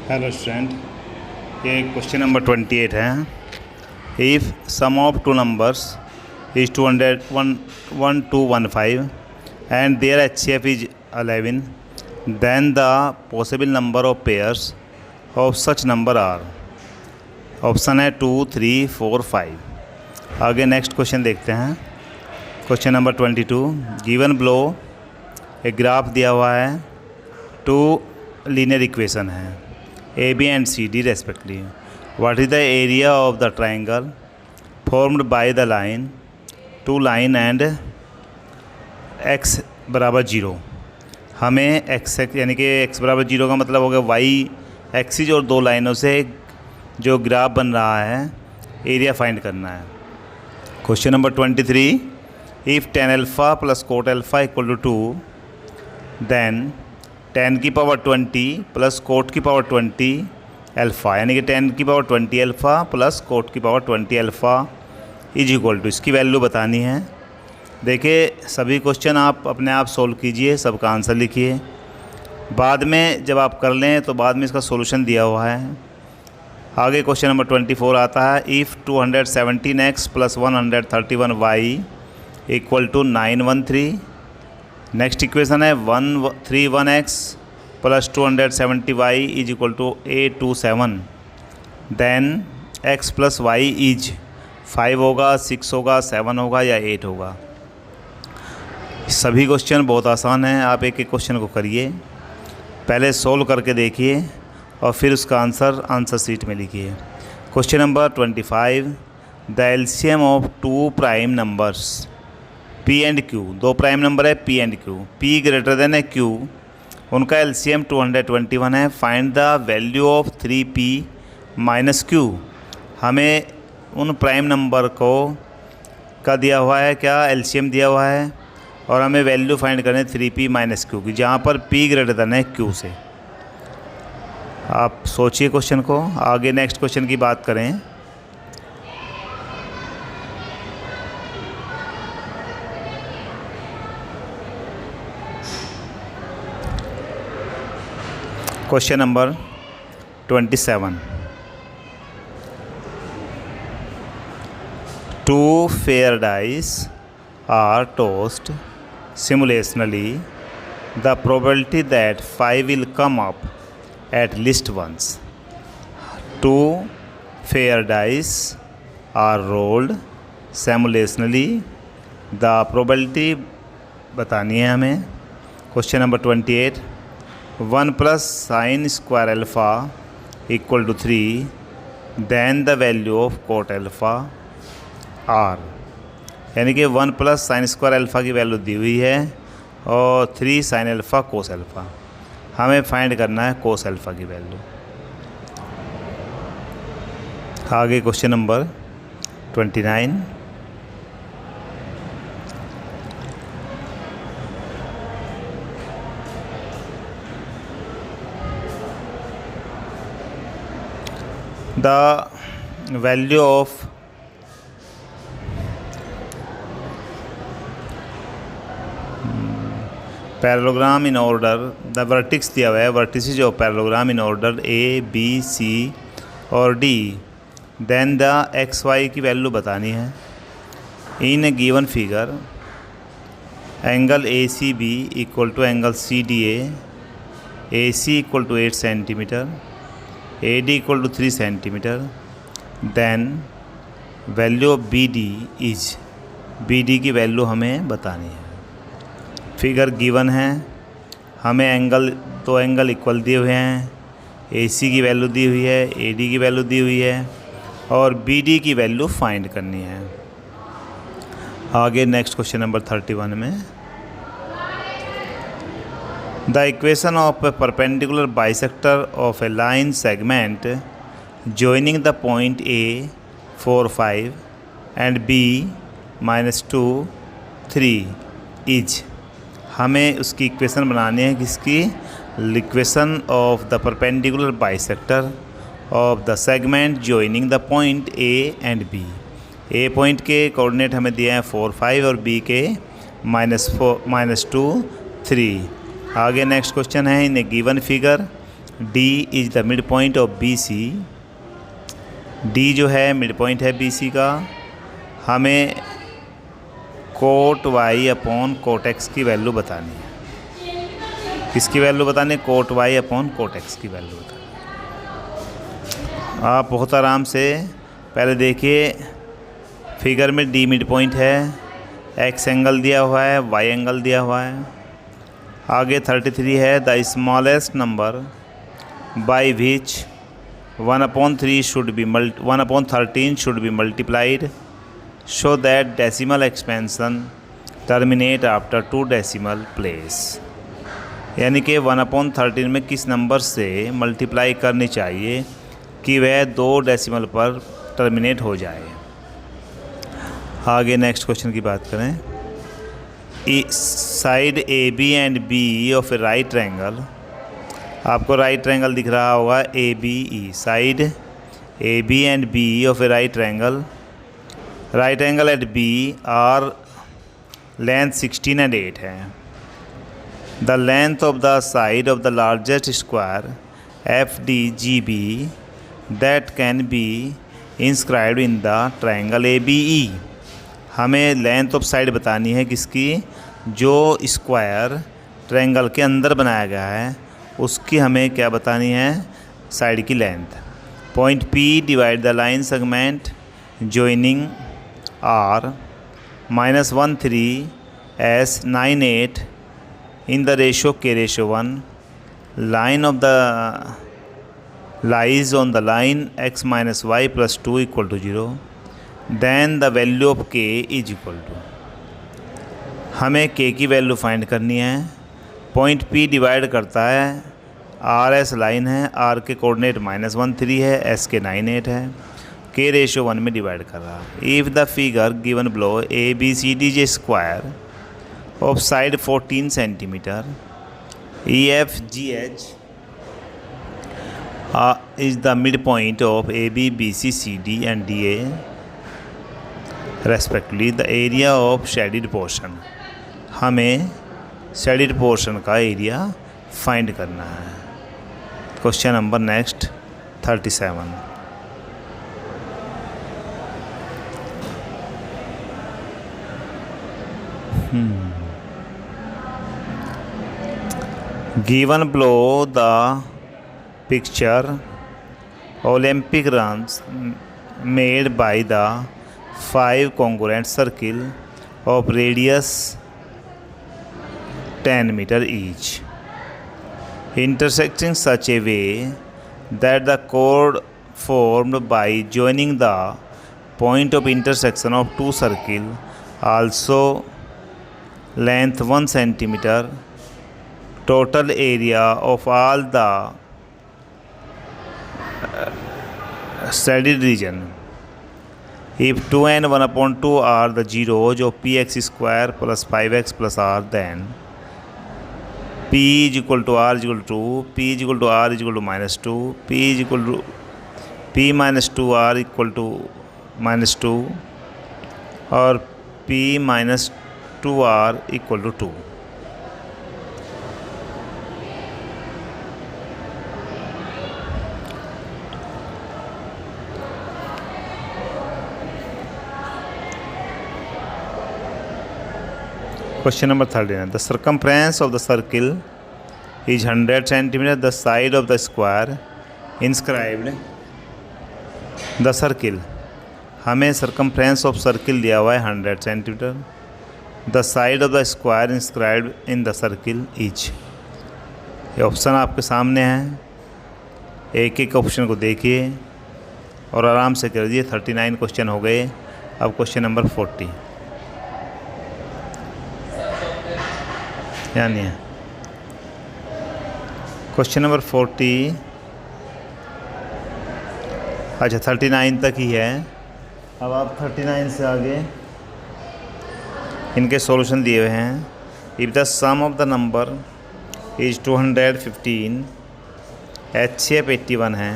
Hello student, ये question number 28 है। If sum of two numbers is 1215 and their HCF is 11, then the possible number of pairs of such number are. Option है 2, 3, 4, 5। आगे next question देखते हैं। Question number 22, given below एक graph दिया हुआ है, 2 लीनियर इक्वेशन है AB and CD respectively. What is the area of the triangle formed by the line 2 line and x बराबर 0। हमें x यानी कि x बराबर 0 का मतलब हो गया y एक्सिस और 2 लाइनों से जो ग्राफ बन रहा है एरिया फाइंड करना है। Question number 23, if tan alpha plus cot alpha equal to 2, then tan की पावर 20 प्लस कोट की पावर 20 अल्फ़ा, यानी कि tan की पावर 20 अल्फ़ा प्लस कोट की power 20 alpha is equal to, इसकी वैल्यू बतानी है। देखिए सभी क्वेश्चन आप अपने आप सोल्व कीजिए, सबका आंसर लिखिए। बाद में जब आप कर लें तो बाद में इसका सॉल्यूशन दिया हुआ है। आगे क्वेश्चन नंबर 24 आता है, if 217x plus 131y equal to 913। Next equation है 131x plus 270y is equal to 827। Then x plus y is 5 होगा, 6 होगा, 7 होगा या 8 होगा। सभी क्वेश्चन बहुत आसान हैं, आप एक एक क्वेश्चन को करिए, पहले सोल्व करके देखिए और फिर उसका आंसर शीट में लिखिए। Question number 25, the LCM of 2 prime numbers P and Q, 2 prime number है P and Q, P greater than है Q, उनका एलसीएम 221 है। Find the value of 3P minus Q। हमें उन प्राइम नंबर को का दिया हुआ है, क्या एलसीएम दिया हुआ है, और हमें वैल्यू फाइंड करनी है 3P माइनस Q की, जहाँ पर P ग्रेटर देन है Q से। आप सोचिए क्वेश्चन को। आगे नेक्स्ट क्वेश्चन की बात करें। Question number 27, 2 fair dice are tossed simultaneously. The probability that 5 will come up at least once. 2 fair dice are rolled simultaneously. The probability बतानी है हमें। Question number 28, 1 plus sine square alpha equal to 3, then the value of cot alpha are. यानी कि 1 plus sine square alpha की value दी हुई है और 3 साइन अल्फ़ा कोस अल्फ़ा, हमें फाइंड करना है कोस अल्फ़ा की वैल्यू। आगे question number 29, the value of parallelogram in order, the vertex दिया हुआ है, vertices of parallelogram in order A, B, C और D, देन द XY की वैल्यू बतानी है। In a given figure angle ACB equal to angle CDA, AC equal to 8 centimetre, AD equal to 3 centimetre, then value of BD is, BD की value हमें बतानी है। Figure given है, हमें angle, 2 angle equal दिए हुए हैं, AC की वैल्यू दी हुई है, AD की वैल्यू दी हुई है और BD की वैल्यू फाइंड करनी है। आगे नेक्स्ट क्वेश्चन नंबर 31 में, the equation of A perpendicular bisector of A line segment joining the point A 4, 5 and B -2, 3 is. हमें उसकी इक्वेशन बनानी है, किसकी? Equation of the perpendicular bisector of the segment joining the point A and B। A point के coordinate हमें दिए हैं 4, 5 और B के -2, 3। आगे नेक्स्ट क्वेश्चन है, in a given figure D is the mid point of B C. D जो है मिड पॉइंट है बी सी का। हमें cot y upon cot x की वैल्यू बतानी है। किसकी वैल्यू बतानी है? Cot y upon cot x की वैल्यू बतानी है। आप बहुत आराम से पहले देखिए, फिगर में डी मिड पॉइंट है, एक्स एंगल दिया हुआ है, वाई एंगल दिया हुआ है। आगे 33 है, the smallest number by which 1/13 should be 1/13 should be multiplied show that decimal expansion terminate after 2 decimal place. यानी कि 1/13 में किस नंबर से मल्टीप्लाई करनी चाहिए कि वह 2 डेसिमल पर टर्मिनेट हो जाए। आगे नेक्स्ट क्वेश्चन की बात करें। Side A B and B of a right triangle, आपको राइट ट्रायंगल दिख रहा होगा A B E. Side A B and B of a right triangle, right angle at B are length 16 and 8 है। The length of the side of the largest square F D G B that can be inscribed in the triangle A B E. हमें length of side बतानी है किसकी? जो square triangle के अंदर बनाया गया है उसकी हमें क्या बतानी है? साइड की length. Point P divide the line segment joining R -13 as 9/8 in the ratio k/1. Line of the lies on the line x minus y plus 2 equal to 0. Then the value of k is equal to, हमें k की value find करनी है। Point P divide करता है, R S line है, R के coordinate -13 है, S के 9/8 है, k/1 में डिवाइड कर रहा है। If the figure given below A B C D J square of side 14 centimetre E F G H is the midpoint of AB, BC, CD and DA respectively, the area of shaded portion, हमें shaded portion का area find करना है। Question number next 37। Given below the picture, Olympic runs made by the 5 congruent circle of radius 10 meter each, intersecting such a way that the chord formed by joining the point of intersection of 2 circles also length 1 centimeter, total area of all the shaded region. If 2 and 1/2 are the zeros of px square plus 5x plus r, then p is equal to r is equal to 2, p is equal to r is equal to -2, p is equal to p minus 2r equal to -2 और p minus 2r equal to 2। Question number 39. The circumference of the circle is 100 centimeter. The side of the square inscribed the circle. हमें circumference of circle दिया हुआ है 100 centimetre. The side of the square inscribed in the circle is, ये option आपके सामने है। एक एक ऑप्शन को देखिए और आराम से कर दीजिए। 39 क्वेश्चन हो गए। अब क्वेश्चन नंबर 40 यानी है क्वेश्चन नंबर 40। अच्छा 39 तक ही है। अब आप 39 से आगे इनके सॉल्यूशन दिए हुए हैं। If the sum of the number is 215, HCF 81 है,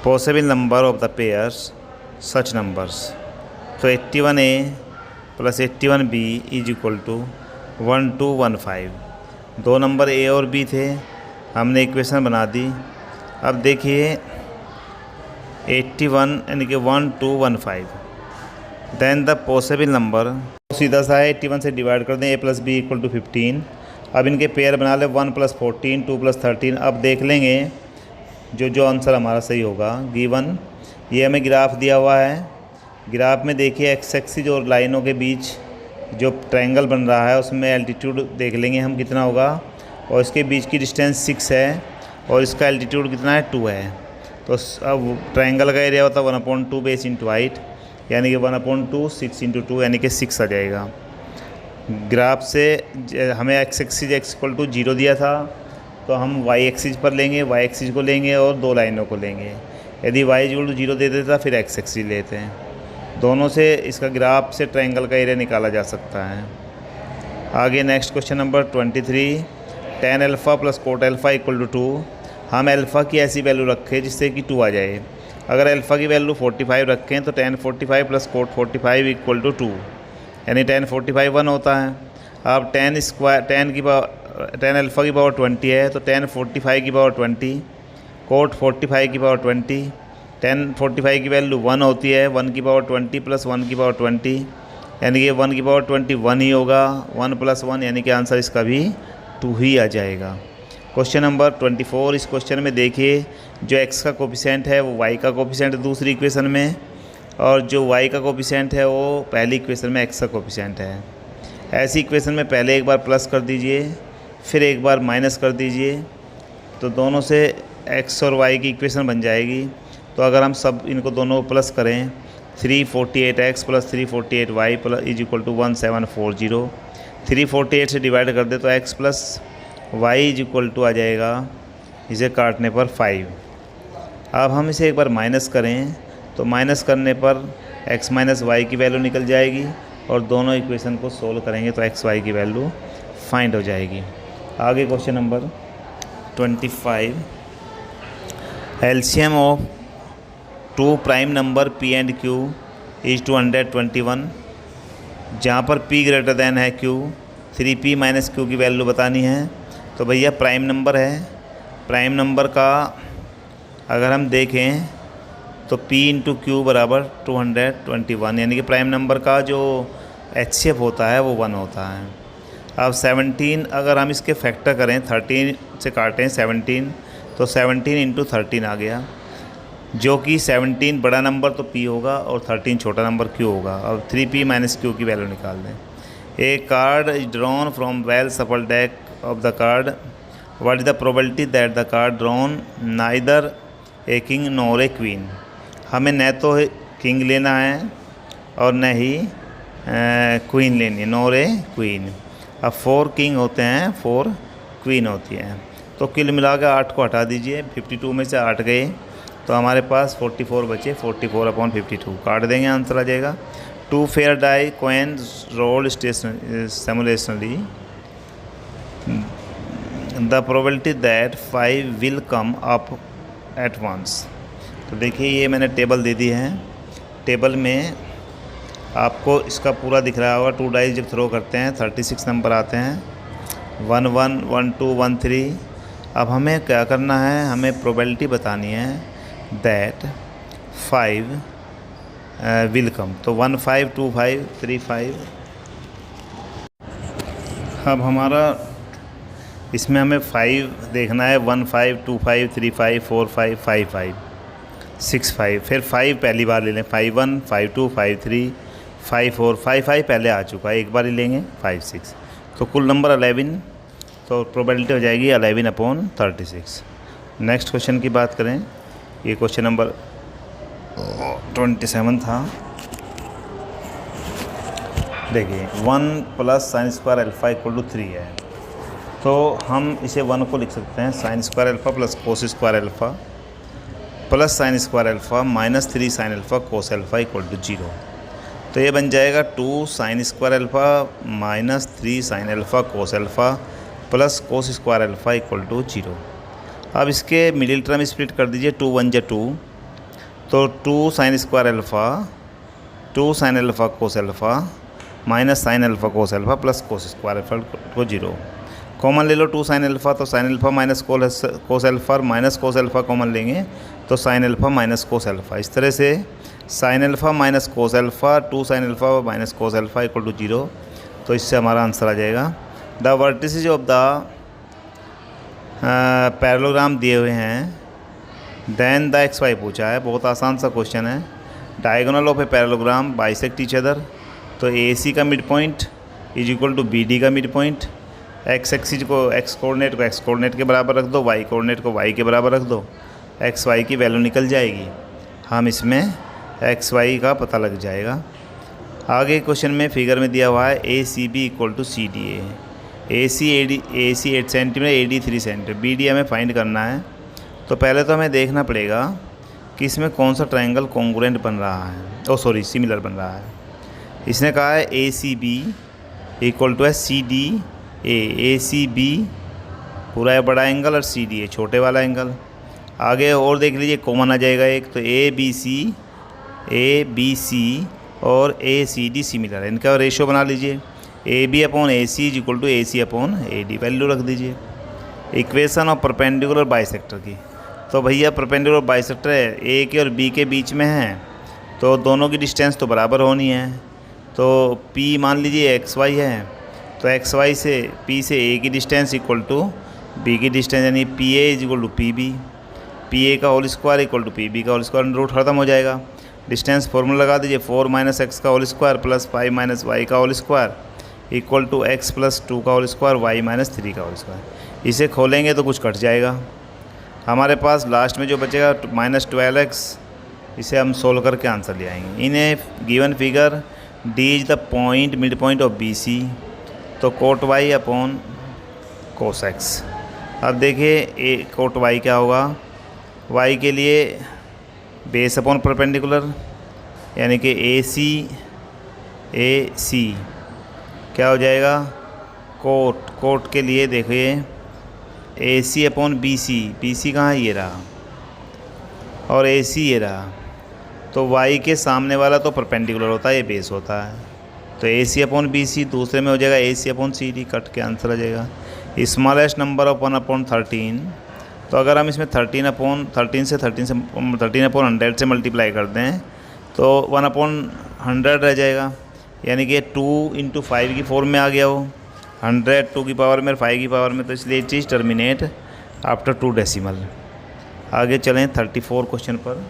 possible number of the pairs such numbers, तो 81A plus 81B is equal to 1215। दो नंबर ए और बी थे, हमने इक्वेशन बना दी। अब देखिए 81 यानी कि 1215, देन द पॉसिबल नंबर, सीधा सा है 81 से डिवाइड कर दें, a + b = 15। अब इनके पेयर बना ले 1 + 14, 2 + 13। अब देख लेंगे जो आंसर हमारा सही होगा। गिवन ये हमें ग्राफ दिया हुआ है। ग्राफ में देखिए एक्स एक्सिस और लाइनों के बीच जो ट्रायंगल बन रहा है उसमें एल्टीट्यूड देख लेंगे हम कितना होगा, और इसके बीच की डिस्टेंस 6 है और इसका एल्टीट्यूड कितना है 2 है। तो अब ट्रायंगल का एरिया होता है 1/2 बेस इंटू हाइट, यानी कि 1/2 6 × 2 यानी कि 6 आ जाएगा। ग्राफ से हमें एक्स एक्सिस x = 0 दिया था, तो हम y एक्सिस पर लेंगे, y एक्सिस को लेंगे और दो लाइनों को लेंगे। यदि y = 0 दे देता फिर x एक्सिस लेते हैं। दोनों से इसका ग्राफ से ट्रायंगल का एरिया निकाला जा सकता है। आगे next question number 23, tan α + cot α = 2। हम अल्फ़ा की ऐसी वैल्यू रखें जिससे कि 2 आ जाए। अगर अल्फ़ा की वैल्यू 45 रखें तो tan 45 + cot 45 = 2, यानी tan 45 1 होता है। अब tan अल्फ़ा की पावर 20 है तो tan 45 की पावर 20, cot 45 की पावर 20। tan 45 की वैल्यू 1 होती है, 1 की पावर 20 + 1 की पावर 20, यानी कि 1 की पावर 20 1 ही होगा। 1 + 1 यानी कि आंसर इसका भी 2 ही आ जाएगा। क्वेश्चन नंबर 24, इस क्वेश्चन में देखिए जो x का कोफिशिएंट है वो y का कोफिशिएंट है दूसरी इक्वेशन में, और जो y का कोफिशिएंट है वो पहली इक्वेशन में x का कोफिशिएंट है। ऐसी इक्वेशन में पहले एक बार प्लस कर दीजिए, फिर एक बार माइनस कर दीजिए, तो दोनों से x और y की इक्वेशन बन जाएगी। तो अगर हम सब इनको दोनों प्लस करें 348x + 348y = 1740, 348 से डिवाइड कर दे तो x + y = आ जाएगा, इसे काटने पर 5। अब हम इसे एक बार माइनस करें तो माइनस करने पर x - y की वैल्यू निकल जाएगी, और दोनों इक्वेशन को सोल्व करेंगे तो x y की वैल्यू फाइंड हो जाएगी। आगे question number 25, LCM of 2 prime number p and q = 221, जहाँ पर p > है q, 3p - q की वैल्यू बतानी है। तो भैया प्राइम नंबर है, प्राइम नंबर का अगर हम देखें तो p × q = 221, यानी कि प्राइम नंबर का जो HCF होता है वो 1 होता है। अब 17 अगर हम इसके फैक्टर करें, 13 से काटें 17, तो 17 × 13 आ गया, जो कि 17 बड़ा नंबर तो p होगा और 13 छोटा नंबर q होगा। अब 3p - q की वैल्यू निकाल दें। A card is drawn from well shuffled deck of the card, what is the probability that the card drawn neither a king nor a queen. हमें न तो किंग लेना है और न ही क्वीन लेनी है, नॉर ए क्वीन। अब 4 किंग होते हैं, 4 क्वीन होती हैं, तो कुल मिलाकर 8 को हटा दीजिए, 52 में से 8 गए तो हमारे पास 44 बचे, 44/52 काट देंगे, आंसर आ जाएगा। 2 fair die coins rolled simultaneously, the probability that 5 will come up at once. तो देखिए ये मैंने टेबल दे दी है, टेबल में आपको इसका पूरा दिख रहा होगा। 2 डाइस जब थ्रो करते हैं 36 नंबर आते हैं, 1 1 1 2 1 3। अब हमें क्या करना है, हमें प्रोबेबिलिटी बतानी है दैट 5 विल कम, तो 1 5 2 5 3 5। अब हमारा इसमें हमें 5 देखना है, 1 5 2 5 3 5 4 5 5 5 6 5, फिर 5 पहली बार ले लें, 5 1 5 2 5 3 5 4 5 5 पहले आ चुका है, एक बार ही लेंगे 5 6, तो कुल नंबर 11, तो प्रोबेबिलिटी हो जाएगी 11/36। नेक्स्ट क्वेश्चन की बात करें, ये क्वेश्चन नंबर 27 था। देखिए 1 + sin² α = 3 है, तो हम इसे 1 को लिख सकते हैं sin² α + cos² α plus sin² α minus 3 sin α cos α = 0। तो ये बन जाएगा 2 sin² α minus 3 sin α cos α plus cos² α = 0। अब इसके मिडिल टर्म स्प्लिट कर दीजिए, 2 1 जा 2, तो 2 sin² α 2 sin α cos α minus sin α cos α plus cos² α को 0। कॉमन ले लो 2 साइन अल्फ़ा, तो sine alpha minus cos alpha minus cos alpha common लेंगे तो sine alpha minus cos alpha. इस तरह से sine alpha minus cos alpha 2 sine alpha minus cos alpha equal to 0। तो इससे हमारा आंसर आ जाएगा। The vertices of the parallelogram दिए हुए हैं, देन द एक्स वाई पूछा है। बहुत आसान सा क्वेश्चन है। Diagonal of a parallelogram bisect each other, तो ए सी का mid point is equal to B D का मिड पॉइंट। एक्स एक्सिस को एक्स कोऑर्डिनेट के बराबर रख दो, वाई कोऑर्डिनेट को वाई के बराबर रख दो, एक्स वाई की वैल्यू निकल जाएगी। हम इसमें एक्स वाई का पता लग जाएगा। आगे क्वेश्चन में फिगर में दिया हुआ है A C B equal to C D A C 8 centimetre, A D 3 centimetre, B D हमें फाइंड करना है। तो पहले तो हमें देखना पड़ेगा कि इसमें कौन सा ट्रायंगल कॉन्ग्रुएंट बन रहा है, सिमिलर बन रहा है। इसने कहा है A C B equal to है सी डी ए सी बी पूरा बड़ा एंगल और सी डी ए छोटे वाला एंगल। आगे और देख लीजिए कॉमन आ जाएगा एक, तो ए बी सी और ए सी डी सिमिलर है। इनका रेशो बना लीजिए, A B upon A C is equal to A C upon A D, value रख दीजिए। इक्वेशन ऑफ परपेंडिकुलर बाइसेक्टर की, तो भैया परपेंडिकुलर बाइसेक्टर है ए के और बी के बीच में है, तो दोनों की डिस्टेंस तो बराबर होनी है। तो P मान लीजिए एक्स वाई है, तो एक्स वाई से P से A की डिस्टेंस इक्वल टू B की डिस्टेंस, यानी P A is equal to P B, P A का whole square equal to P B का होल स्क्वायर, रूट खत्म हो जाएगा। डिस्टेंस फॉर्मूला लगा दीजिए, 4 माइनस एक्स का whole square plus 5 minus y का whole square equal to x plus 2 का होल स्क्वायर वाई माइनस 3 का होल स्क्वायर। इसे खोलेंगे तो कुछ कट जाएगा। हमारे पास लास्ट में जो बचेगा माइनस 12x, इसे हम सोल्व करके आंसर ले आएंगे। In a given figure D is the point mid point of B C, तो cot y upon cos x. अब देखिए ए कोट वाई क्या होगा, वाई के लिए बेस अपॉन परपेंडिकुलर, यानी कि ए सी क्या हो जाएगा, कोट के लिए देखिए ए सी अपॉन बी सी कहाँ है, ये रहा, और ए सी ये रहा। तो वाई के सामने वाला तो परपेंडिकुलर होता है, ये बेस होता है। तो A C upon B C, दूसरे में हो जाएगा ए C upon C D, cut के आंसर आ जाएगा। स्मॉलेस्ट नंबर ऑफ 1 अपॉन 13, तो अगर हम इसमें 13 अपॉन 100 से मल्टीप्लाई कर दें तो 1 अपॉन 100 रह जाएगा, यानी कि 2 इंटू 5 की फॉर्म में आ गया वो, 100 2 की पावर में 5 की पावर में, तो इसलिए चीज़ टर्मिनेट आफ्टर 2 डेसिमल। आगे चलें 34 क्वेश्चन पर।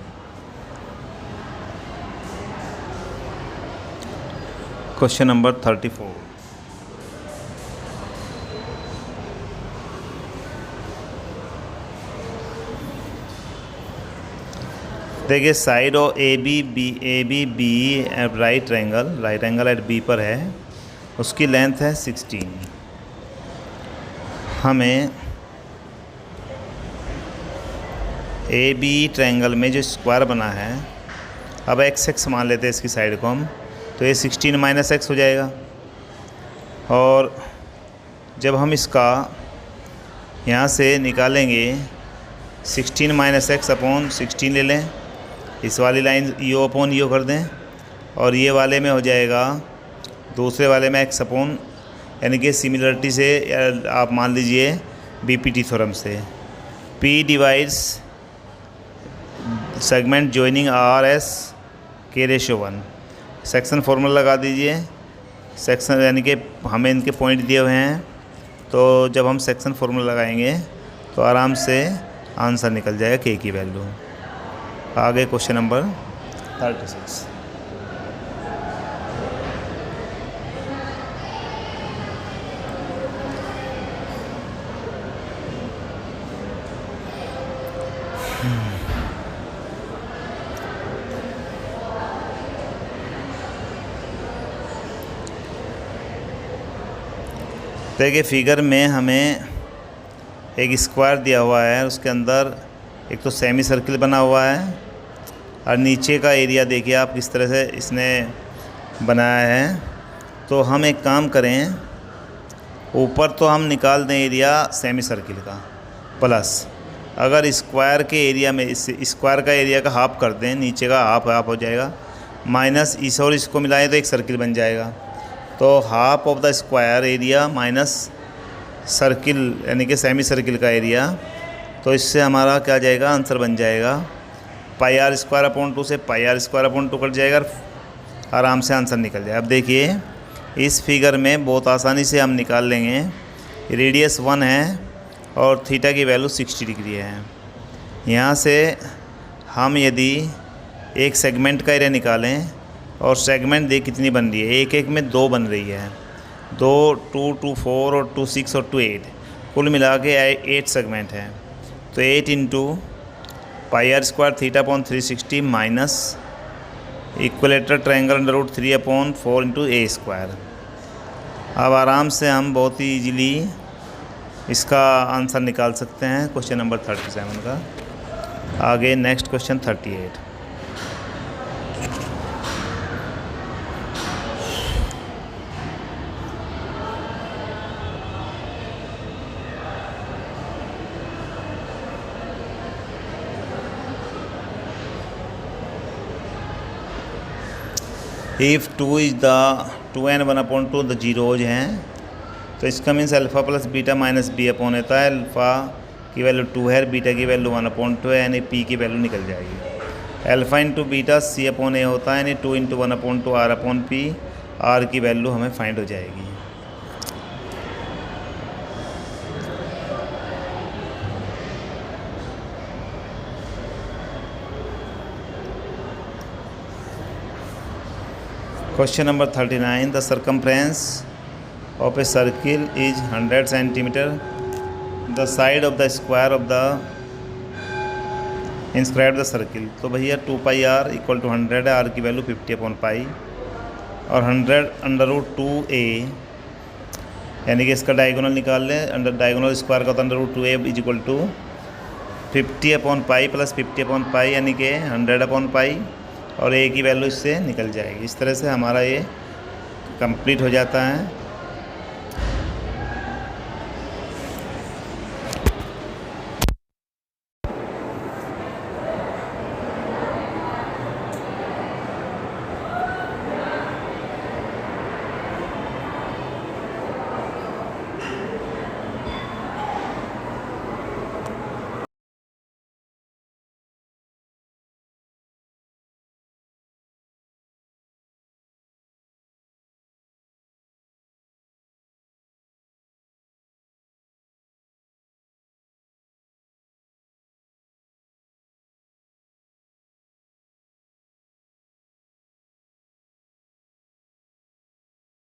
क्वेश्चन नंबर 34, देखिए side of A B B right angle at B पर है, उसकी लेंथ है 16। हमें ए बी ट्रायंगल में जो स्क्वायर बना है, अब एक्स एक्स मान लेते हैं इसकी साइड को हम, तो ये 16 माइनस एक्स हो जाएगा। और जब हम इसका यहाँ से निकालेंगे 16 माइनस एक्स अपॉन 16 ले लें, इस वाली लाइन यो अपॉन यो कर दें, और ये वाले में हो जाएगा दूसरे वाले में एक्स अपॉन, यानी कि सिमिलरिटी से आप मान लीजिए बीपीटी थ्योरम से, P divides segment joining R S के रेशो 1। सेक्शन फार्मूला लगा दीजिए, सेक्शन यानी कि हमें इनके पॉइंट दिए हुए हैं, तो जब हम सेक्शन फार्मूला लगाएंगे तो आराम से आंसर निकल जाएगा के की वैल्यू। आगे क्वेश्चन नंबर 36, देखिए फिगर में हमें एक स्क्वायर दिया हुआ है, उसके अंदर एक तो सेमी सर्किल बना हुआ है, और नीचे का एरिया देखिए आप किस तरह से इसने बनाया है। तो हम एक काम करें, ऊपर तो हम निकाल दें एरिया सेमी सर्किल का, प्लस अगर स्क्वायर के एरिया में इस स्क्वायर का एरिया का हाफ कर दें, नीचे का हाफ हो जाएगा, माइनस इस और इसको मिलाएं तो एक सर्किल बन जाएगा। तो half of the square area minus circle यानी कि सेमी सर्किल का एरिया, तो इससे हमारा क्या जाएगा, आंसर बन जाएगा पाई आर स्क्वायर अपॉन 2 से पाई आर स्क्वायर अपॉन 2 कट जाएगा, आराम से आंसर निकल जाए। अब देखिए इस फिगर में बहुत आसानी से हम निकाल लेंगे। रेडियस 1 है और थीटा की वैल्यू 60 डिग्री है। यहाँ से हम यदि एक सेगमेंट का एरिया निकालें और सेगमेंट देख कितनी बन रही है, एक एक में 2 बन रही है, 2 2 2 4 और 2 6 और 2 8, कुल मिला के 8 सेगमेंट है। तो 8 into pi r square theta upon 360 minus equilateral triangle under root 3 upon 4 into a square. अब आराम से हम बहुत ही इजीली इसका आंसर निकाल सकते हैं क्वेश्चन नंबर 37 का। आगे next question 38। If 2 is the 2 and 1 upon 2 the zeros हैं, तो इसका means alpha plus beta minus B upon होता है। अल्फ़ा की वैल्यू 2 है, बीटा की वैल्यू 1 अपॉन 2 है, यानी पी की वैल्यू निकल जाएगी। Alpha into beta C upon A होता है, यानी 2 into 1 upon 2 R upon P, R की वैल्यू हमें फाइंड हो जाएगी। Question number 39. The circumference of a circle is 100 centimeter. The side of the square of the inscribed the circle. तो भैया 2 पाई are equal to 100 है, आर की value 50 upon पाई, और 100 under root 2a, यानी कि इसका डायगोनल निकाल लें। अंडर डायगोनल स्क्वायर का तो under root 2a is equal to 50 upon pi plus 50 upon pi, यानी कि 100 अपॉन पाई, और ए की वैल्यू इससे निकल जाएगी। इस तरह से हमारा ये कंप्लीट हो जाता है।